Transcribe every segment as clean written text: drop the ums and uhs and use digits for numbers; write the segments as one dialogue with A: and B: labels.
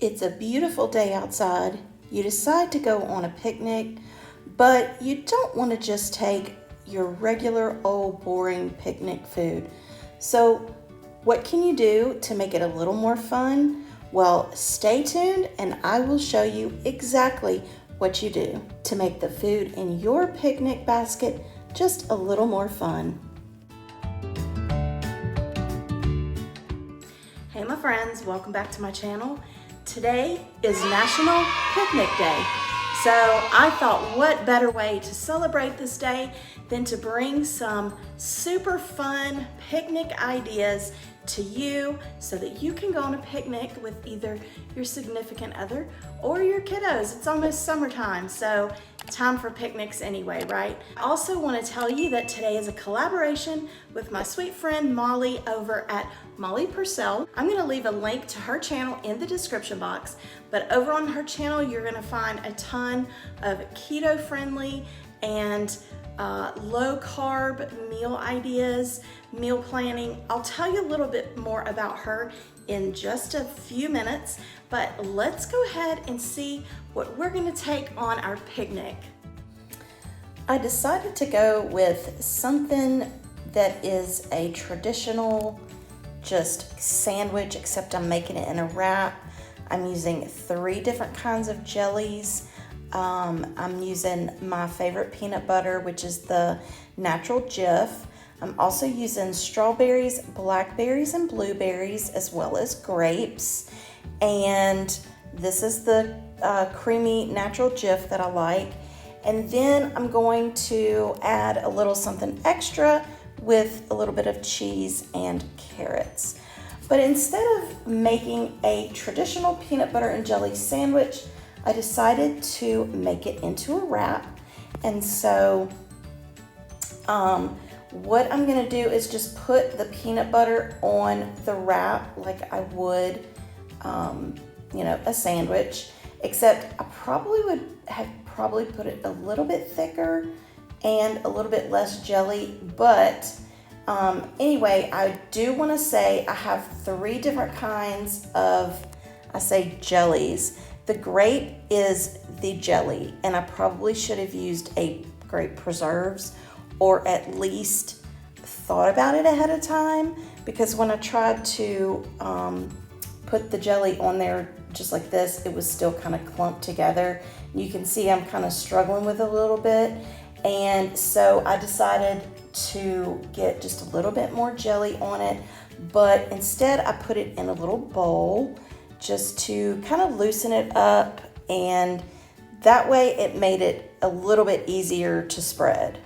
A: It's a beautiful day outside. You decide to go on a picnic, but you don't want to just take your regular old boring picnic food. So what can you do to make it a little more fun? Well, stay tuned and I will show you exactly what you do to make the food in your picnic basket just a little more fun. Hey my friends, welcome back to my channel. Today is National Picnic Day. So I thought what better way to celebrate this day than to bring some super fun picnic ideas to you so that you can go on a picnic with either your significant other or your kiddos. It's almost summertime, so time for picnics anyway, right? I also want to tell you that today is a collaboration with my sweet friend Molly over at Molly Purcell. I'm going to leave a link to her channel in the description box, but over on her channel you're going to find a ton of keto friendly and low carb meal ideas, meal planning. I'll tell you a little bit more about her in just a few minutes, but let's go ahead and see what we're going to take on our picnic. I decided to go with something that is a traditional just sandwich, except I'm making it in a wrap. I'm using 3 different kinds of jellies. I'm using my favorite peanut butter, which is the natural Jif. I'm also using strawberries, blackberries, and blueberries, as well as grapes. And this is the creamy natural Jif that I like. And then I'm going to add a little something extra with a little bit of cheese and carrots. But instead of making a traditional peanut butter and jelly sandwich, I decided to make it into a wrap. And so what I'm gonna do is just put the peanut butter on the wrap like I would, a sandwich, except I probably would have put it a little bit thicker and a little bit less jelly. But anyway, I do wanna say I have 3 different kinds of, jellies. The grape is the jelly, and I probably should have used a grape preserves or at least thought about it ahead of time, because when I tried to put the jelly on there just like this, it was still kind of clumped together. You can see I'm kind of struggling with it a little bit, and so I decided to get just a little bit more jelly on it, but instead I put it in a little bowl just to kind of loosen it up, and that way it made it a little bit easier to spread.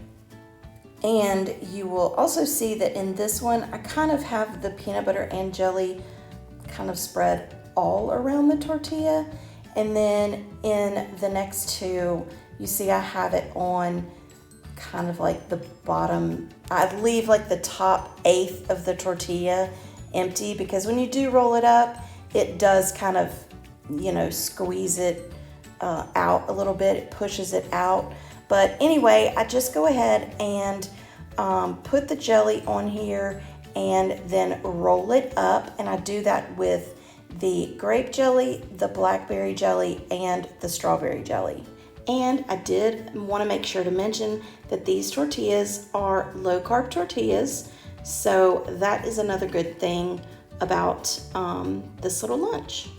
A: And you will also see that in this one, I kind of have the peanut butter and jelly kind of spread all around the tortilla. And then in the next 2, you see I have it on kind of like the bottom. I leave like the top 1/8 of the tortilla empty, because when you do roll it up, it does kind of, squeeze it out a little bit. It pushes it out. But anyway, I just go ahead and put the jelly on here and then roll it up. And I do that with the grape jelly, the blackberry jelly, and the strawberry jelly. And I did want to make sure to mention that these tortillas are low carb tortillas. So that is another good thing about this little lunch.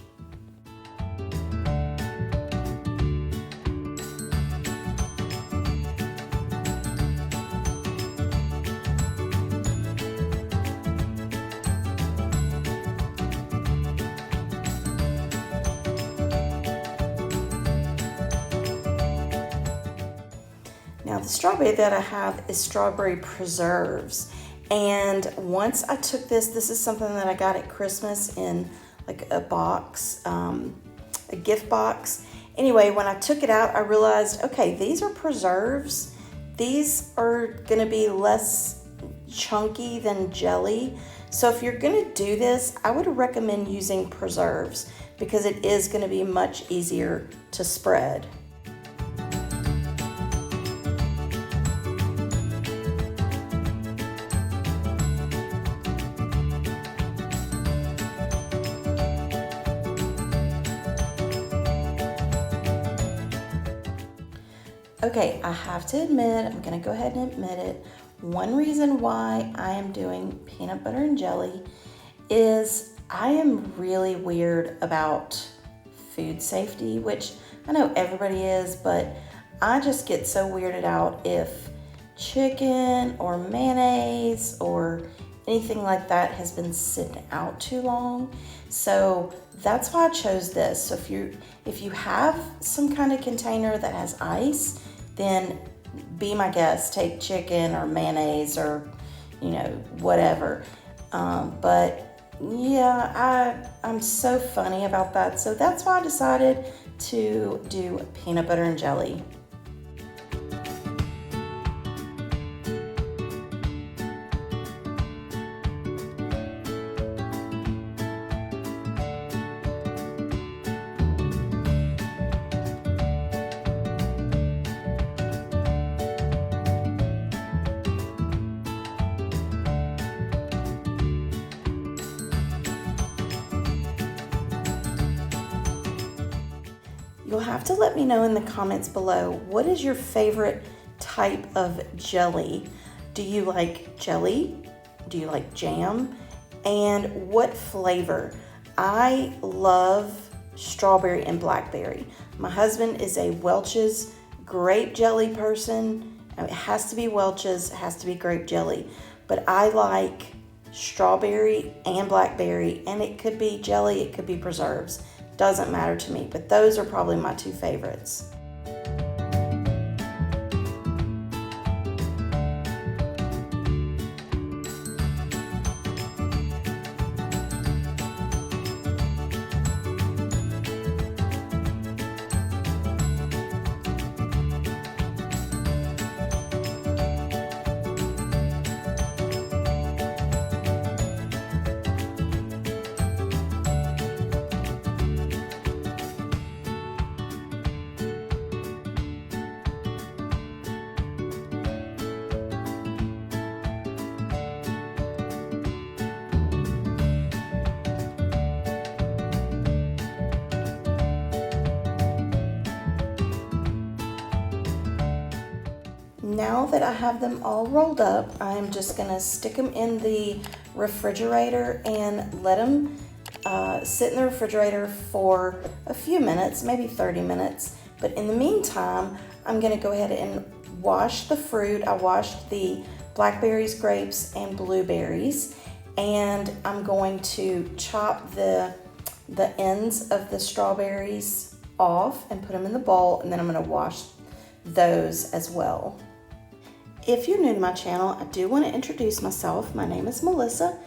A: Now the strawberry that I have is strawberry preserves. And once I took this is something that I got at Christmas in like a box, a gift box. Anyway, when I took it out, I realized, okay, these are preserves. These are gonna be less chunky than jelly. So if you're gonna do this, I would recommend using preserves, because it is gonna be much easier to spread. Okay, I have to admit, I'm gonna go ahead and admit it. One reason why I am doing peanut butter and jelly is I am really weird about food safety, which I know everybody is, but I just get so weirded out if chicken or mayonnaise or anything like that has been sitting out too long. So that's why I chose this. So if you have some kind of container that has ice, then be my guest. Take chicken or mayonnaise or whatever. But yeah, I'm so funny about that. So that's why I decided to do peanut butter and jelly. You'll have to let me know in the comments below, what is your favorite type of jelly? Do you like jelly? Do you like jam? And what flavor? I love strawberry and blackberry. My husband is a Welch's grape jelly person. It has to be Welch's, it has to be grape jelly. But I like strawberry and blackberry, and it could be jelly, it could be preserves. Doesn't matter to me, but those are probably my two favorites. Now that I have them all rolled up, I'm just gonna stick them in the refrigerator and let them sit in the refrigerator for a few minutes, maybe 30 minutes. But in the meantime, I'm gonna go ahead and wash the fruit. I washed the blackberries, grapes, and blueberries, and I'm going to chop the ends of the strawberries off and put them in the bowl, and then I'm gonna wash those as well. If you're new to my channel, I do want to introduce myself. My name is Melissa,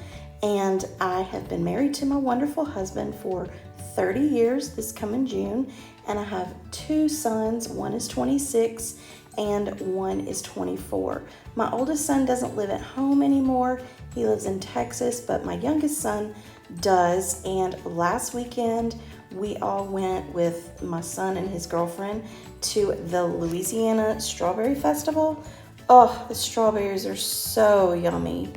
A: and I have been married to my wonderful husband for 30 years this coming June, and I have two sons. One is 26 and one is 24. My oldest son doesn't live at home anymore. He lives in Texas, but my youngest son does, and last weekend we all went with my son and his girlfriend to the Louisiana Strawberry Festival. Oh, the strawberries are so yummy.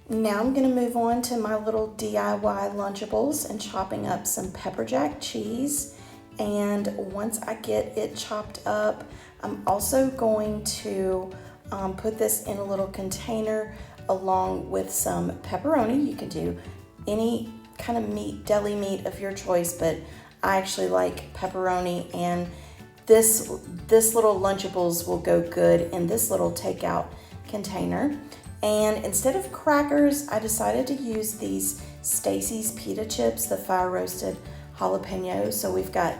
A: Now I'm gonna move on to my little DIY Lunchables and chopping up some pepper jack cheese. And once I get it chopped up, I'm also going to put this in a little container along with some pepperoni. You can do any kind of meat, deli meat of your choice, but I actually like pepperoni, and this little Lunchables will go good in this little takeout container. And instead of crackers, I decided to use these Stacy's pita chips, the fire roasted jalapenos. So we've got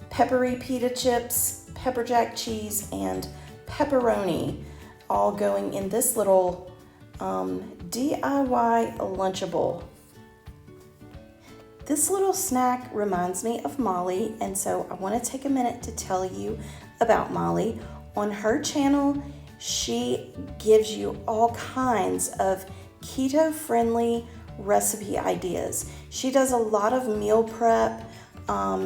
A: peppery pita chips, pepper jack cheese, and pepperoni all going in this little DIY Lunchable. This little snack reminds me of Molly, and so I want to take a minute to tell you about Molly. On her channel, she gives you all kinds of keto-friendly recipe ideas. She does a lot of meal prep,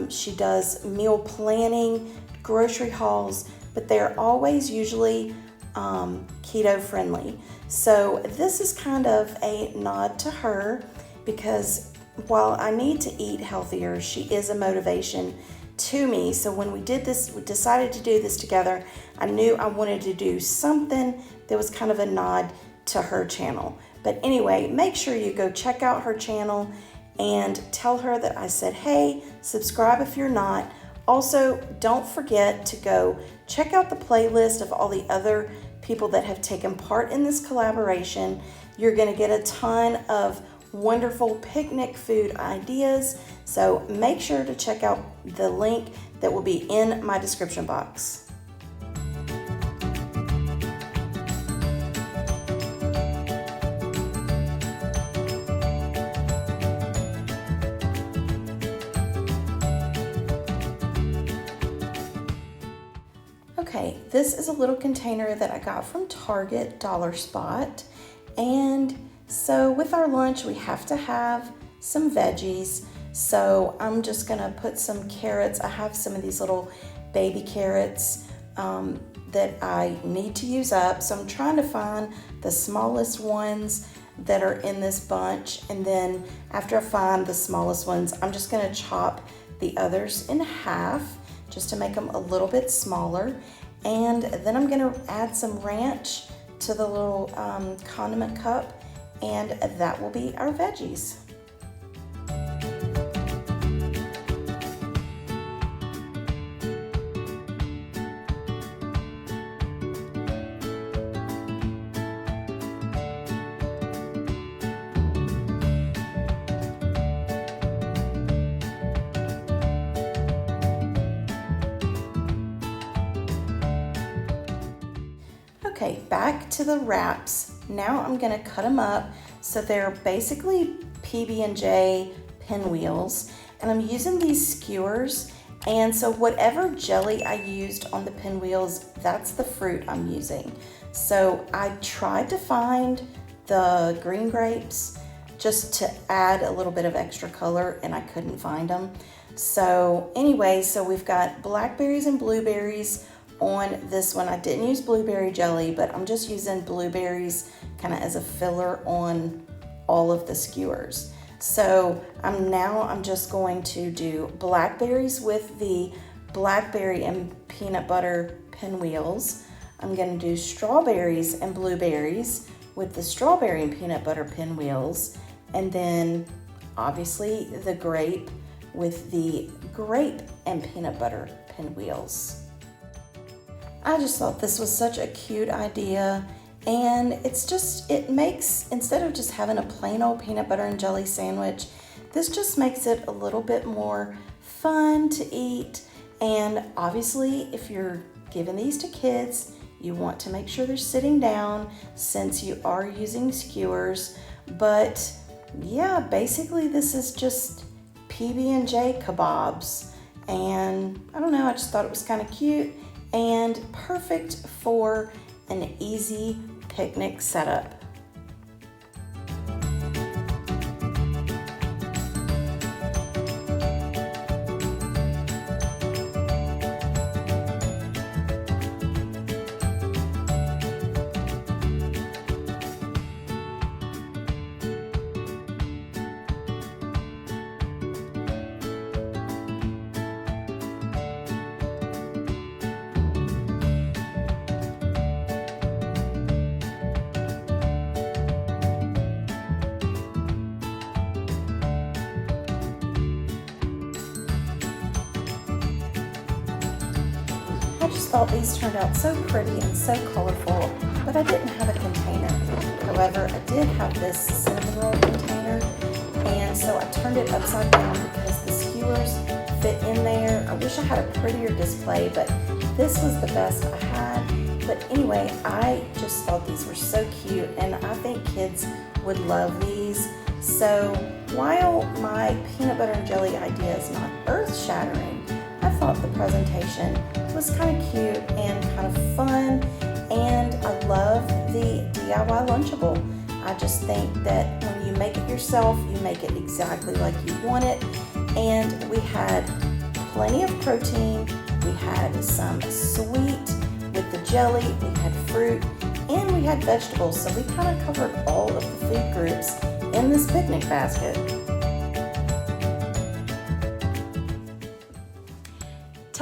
A: she does meal planning, grocery hauls, but they're always usually keto-friendly. So this is kind of a nod to her, because while I need to eat healthier, she is a motivation to me. So when we decided to do this together, I knew I wanted to do something that was kind of a nod to her channel. But anyway, make sure you go check out her channel and tell her that I said, hey, subscribe if you're not. Also, don't forget to go check out the playlist of all the other people that have taken part in this collaboration. You're going to get a ton of wonderful picnic food ideas. So make sure to check out the link that will be in my description box. Okay, this is a little container that I got from Target Dollar Spot. And so with our lunch, we have to have some veggies. So I'm just gonna put some carrots. I have some of these little baby carrots that I need to use up. So I'm trying to find the smallest ones that are in this bunch. And then after I find the smallest ones, I'm just gonna chop the others in half just to make them a little bit smaller. And then I'm gonna add some ranch to the little condiment cup, and that will be our veggies. Okay, back to the wraps. Now I'm gonna cut them up so they're basically PB&J pinwheels, and I'm using these skewers. And so whatever jelly I used on the pinwheels, that's the fruit I'm using. So I tried to find the green grapes just to add a little bit of extra color, and I couldn't find them. So anyway, so we've got blackberries and blueberries on this one. I didn't use blueberry jelly, but I'm just using blueberries kind of as a filler on all of the skewers. So I'm just going to do blackberries with the blackberry and peanut butter pinwheels. I'm going to do strawberries and blueberries with the strawberry and peanut butter pinwheels, and then obviously the grape with the grape and peanut butter pinwheels. I just thought this was such a cute idea, and it makes, instead of just having a plain old peanut butter and jelly sandwich, this just makes it a little bit more fun to eat. And obviously, if you're giving these to kids, you want to make sure they're sitting down since you are using skewers. But yeah, basically this is just PB&J kebabs. And I don't know, I just thought it was kind of cute and perfect for an easy picnic setup. I just thought these turned out so pretty and so colorful, but I didn't have a container. However, I did have this cinnamon roll container, and so I turned it upside down because the skewers fit in there. I wish I had a prettier display, but this was the best I had. But anyway, I just thought these were so cute, and I think kids would love these. So while my peanut butter and jelly idea is not earth-shattering, I thought the presentation was kind of cute and kind of fun, and I love the DIY Lunchable. I just think that when you make it yourself, you make it exactly like you want it. And we had plenty of protein, we had some sweet with the jelly, we had fruit, and we had vegetables. So we kind of covered all of the food groups in this picnic basket.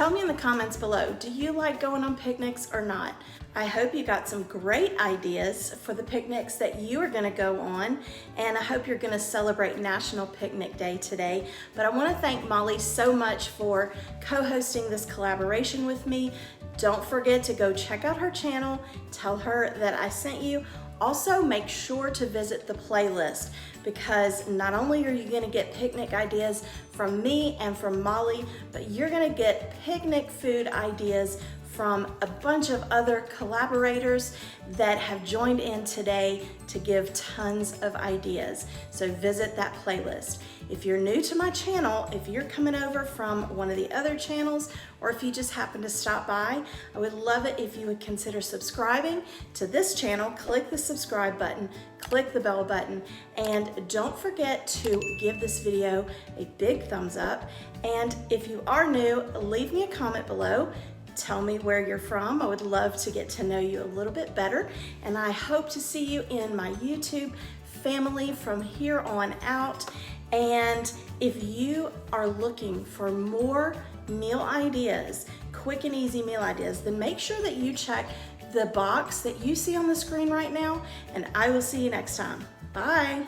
A: Tell me in the comments below, do you like going on picnics or not? I hope you got some great ideas for the picnics that you are gonna go on, and I hope you're gonna celebrate National Picnic Day today. But I wanna thank Molly so much for co-hosting this collaboration with me. Don't forget to go check out her channel, tell her that I sent you. Also, make sure to visit the playlist, because not only are you gonna get picnic ideas from me and from Molly, but you're gonna get picnic food ideas from a bunch of other collaborators that have joined in today to give tons of ideas. So visit that playlist. If you're new to my channel, if you're coming over from one of the other channels, or if you just happen to stop by, I would love it if you would consider subscribing to this channel. Click the subscribe button, click the bell button, and don't forget to give this video a big thumbs up. And if you are new, leave me a comment below. Tell me where you're from. I would love to get to know you a little bit better. And I hope to see you in my YouTube family from here on out. And if you are looking for more meal ideas, quick and easy meal ideas, then make sure that you check the box that you see on the screen right now. And I will see you next time. Bye.